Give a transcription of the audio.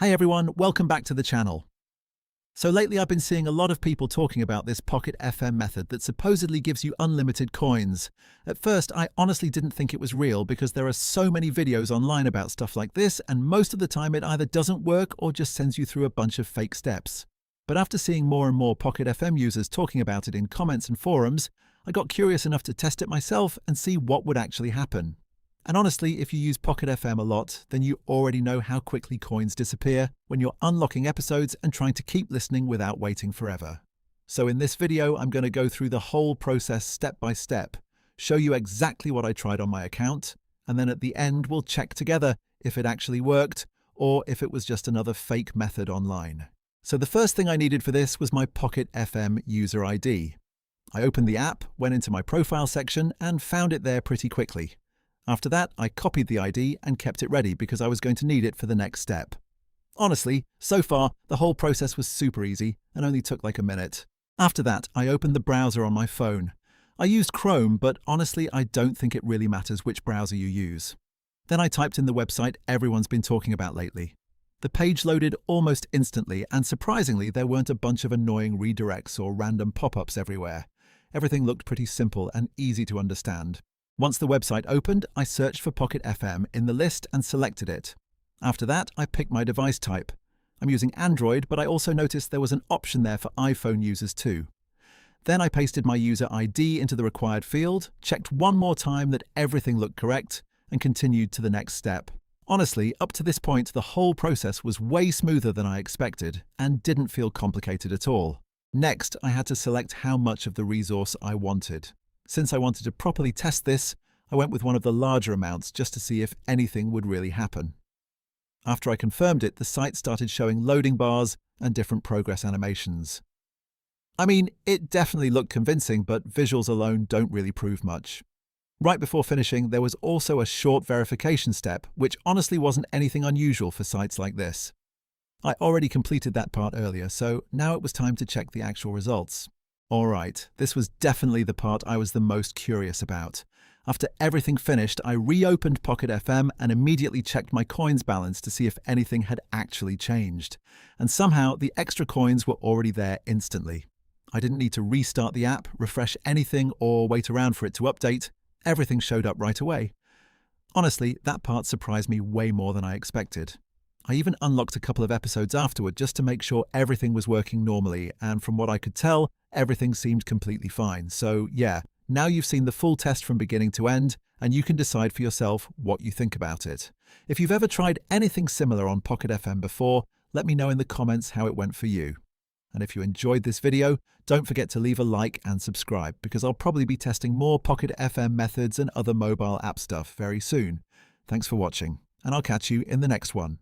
Hey everyone, welcome back to the channel. So lately I've been seeing a lot of people talking about this Pocket FM method that supposedly gives you unlimited coins. At first, I honestly didn't think it was real because there are so many videos online about stuff like this, and most of the time it either doesn't work or just sends you through a bunch of fake steps. But after seeing more and more Pocket FM users talking about it in comments and forums, I got curious enough to test it myself and see what would actually happen. And honestly, if you use Pocket FM a lot, then you already know how quickly coins disappear when you're unlocking episodes and trying to keep listening without waiting forever. So in this video, I'm going to go through the whole process step by step, show you exactly what I tried on my account, and then at the end we'll check together if it actually worked or if it was just another fake method online. So the first thing I needed for this was my Pocket FM user ID. I opened the app, went into my profile section, and found it there pretty quickly. After that, I copied the ID and kept it ready because I was going to need it for the next step. Honestly, so far, the whole process was super easy and only took like a minute. After that, I opened the browser on my phone. I used Chrome, but honestly, I don't think it really matters which browser you use. Then I typed in the website everyone's been talking about lately. The page loaded almost instantly, and surprisingly, there weren't a bunch of annoying redirects or random pop-ups everywhere. Everything looked pretty simple and easy to understand. Once the website opened, I searched for Pocket FM in the list and selected it. After that, I picked my device type. I'm using Android, but I also noticed there was an option there for iPhone users too. Then I pasted my user ID into the required field, checked one more time that everything looked correct, and continued to the next step. Honestly, up to this point, the whole process was way smoother than I expected and didn't feel complicated at all. Next, I had to select how much of the resource I wanted. Since I wanted to properly test this, I went with one of the larger amounts just to see if anything would really happen. After I confirmed it, the site started showing loading bars and different progress animations. I mean, it definitely looked convincing, but visuals alone don't really prove much. Right before finishing, there was also a short verification step, which honestly wasn't anything unusual for sites like this. I already completed that part earlier, so now it was time to check the actual results. Alright, this was definitely the part I was the most curious about. After everything finished, I reopened Pocket FM and immediately checked my coins balance to see if anything had actually changed. And somehow, the extra coins were already there instantly. I didn't need to restart the app, refresh anything, or wait around for it to update. Everything showed up right away. Honestly, that part surprised me way more than I expected. I even unlocked a couple of episodes afterward just to make sure everything was working normally, and from what I could tell, everything seemed completely fine. So yeah, now you've seen the full test from beginning to end, and you can decide for yourself what you think about it. If you've ever tried anything similar on Pocket FM before, let me know in the comments how it went for you. And if you enjoyed this video, don't forget to leave a like and subscribe, because I'll probably be testing more Pocket FM methods and other mobile app stuff very soon. Thanks for watching, and I'll catch you in the next one.